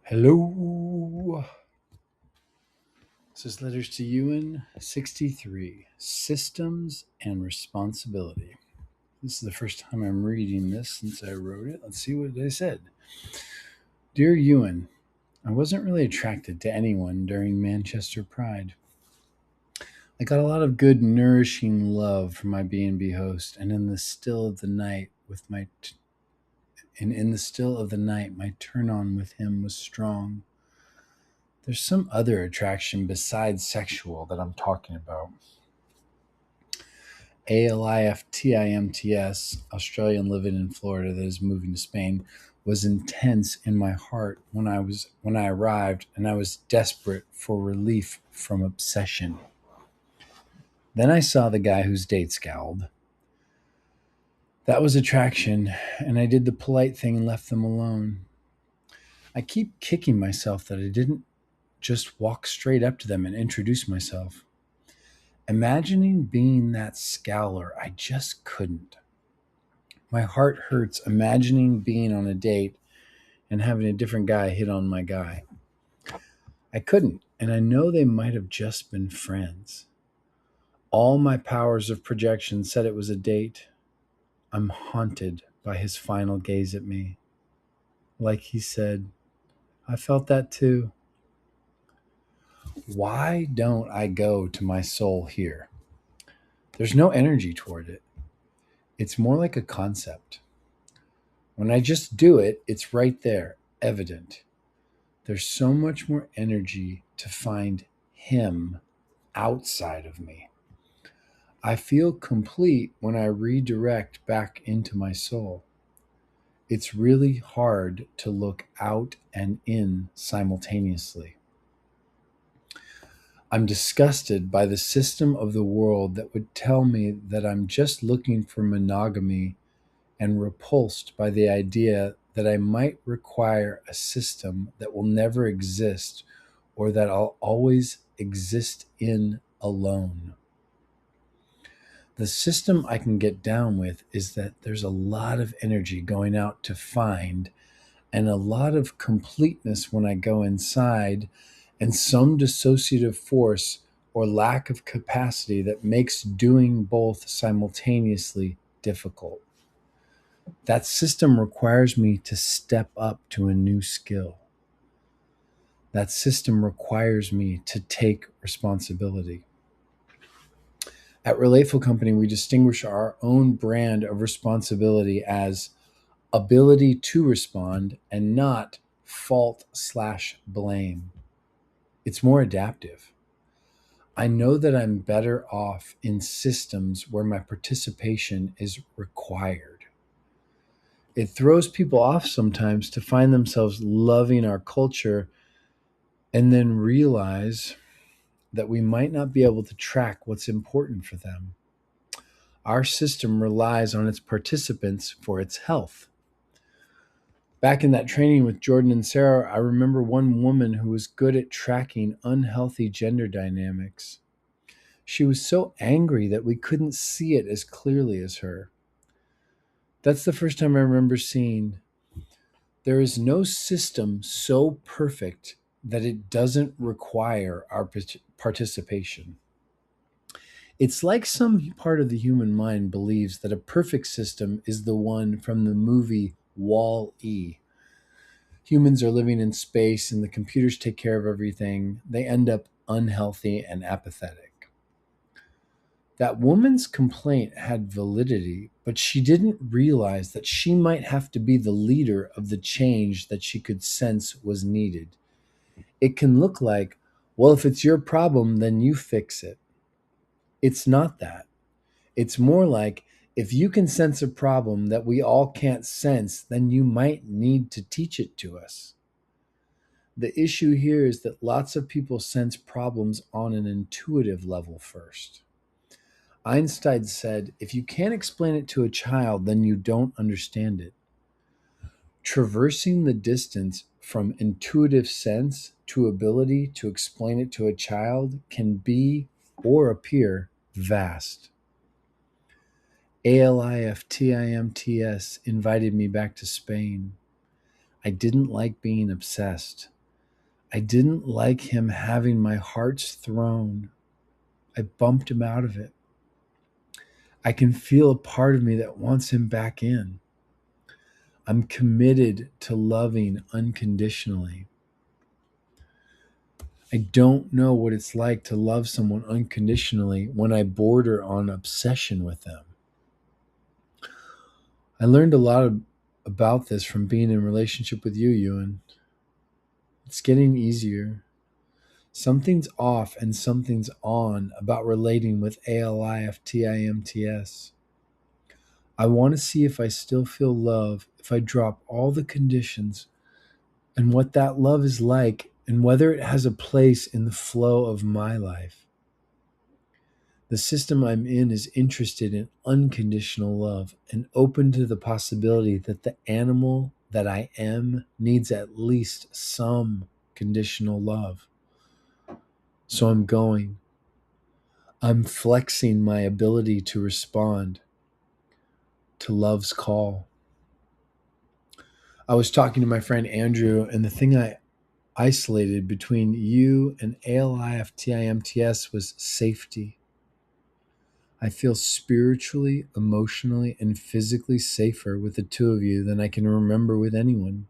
Hello. This is Letters to Ewan 63 Systems and Responsibility. This is the first time I'm reading this since I wrote it. Let's see what I said. Dear Ewan, I wasn't really attracted to anyone during Manchester Pride. I got a lot of good, nourishing love from my B&B host, and in the still of the night, my turn on with him was strong. There's some other attraction besides sexual that I'm talking about. ALIFTIMTS, Australian living in Florida that is moving to Spain, was intense in my heart when I arrived, and I was desperate for relief from obsession. Then I saw the guy whose date scowled. That was attraction, and I did the polite thing and left them alone. I keep kicking myself that I didn't just walk straight up to them and introduce myself. Imagining being that scowler, I just couldn't. My heart hurts imagining being on a date and having a different guy hit on my guy. I couldn't, and I know they might have just been friends. All my powers of projection said it was a date. I'm haunted by his final gaze at me. Like he said, I felt that too. Why don't I go to my soul here? There's no energy toward it. It's more like a concept. When I just do it, it's right there, evident. There's so much more energy to find him outside of me. I feel complete when I redirect back into my soul. It's really hard to look out and in simultaneously. I'm disgusted by the system of the world that would tell me that I'm just looking for monogamy and repulsed by the idea that I might require a system that will never exist or that I'll always exist in alone. The system I can get down with is that there's a lot of energy going out to find and a lot of completeness when I go inside and some dissociative force or lack of capacity that makes doing both simultaneously difficult. That system requires me to step up to a new skill. That system requires me to take responsibility. At Relateful Company, we distinguish our own brand of responsibility as ability to respond and not fault/blame. It's more adaptive. I know that I'm better off in systems where my participation is required. It throws people off sometimes to find themselves loving our culture and then realize that we might not be able to track what's important for them. Our system relies on its participants for its health. Back in that training with Jordan and Sarah, I remember one woman who was good at tracking unhealthy gender dynamics. She was so angry that we couldn't see it as clearly as her. That's the first time I remember seeing there is no system so perfect that it doesn't require our participation. It's like some part of the human mind believes that a perfect system is the one from the movie Wall-E. Humans are living in space and the computers take care of everything. They end up unhealthy and apathetic. That woman's complaint had validity, but she didn't realize that she might have to be the leader of the change that she could sense was needed. It can look like, well, if it's your problem, then you fix it. It's not that. It's more like, if you can sense a problem that we all can't sense, then you might need to teach it to us. The issue here is that lots of people sense problems on an intuitive level first. Einstein said, if you can't explain it to a child, then you don't understand it. Traversing the distance from intuitive sense to ability to explain it to a child can be or appear vast. ALIFTIMTS invited me back to Spain. I didn't like being obsessed. I didn't like him having my heart's throne. I bumped him out of it. I can feel a part of me that wants him back in. I'm committed to loving unconditionally. I don't know what it's like to love someone unconditionally when I border on obsession with them. I learned a lot about this from being in a relationship with you, Ewan. It's getting easier. Something's off and something's on about relating with ALIFTIMTS. I want to see if I still feel love if I drop all the conditions and what that love is like and whether it has a place in the flow of my life. The system I'm in is interested in unconditional love and open to the possibility that the animal that I am needs at least some conditional love. So I'm going. I'm flexing my ability to respond to love's call. I was talking to my friend Andrew, and the thing I isolated between you and ALIFTIMTS was safety. I feel spiritually, emotionally, and physically safer with the two of you than I can remember with anyone.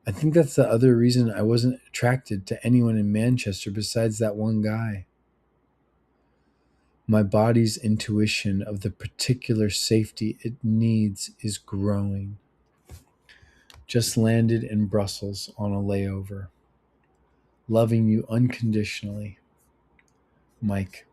I think that's the other reason I wasn't attracted to anyone in Manchester besides that one guy. My body's intuition of the particular safety it needs is growing. Just landed in Brussels on a layover. Loving you unconditionally, Mike.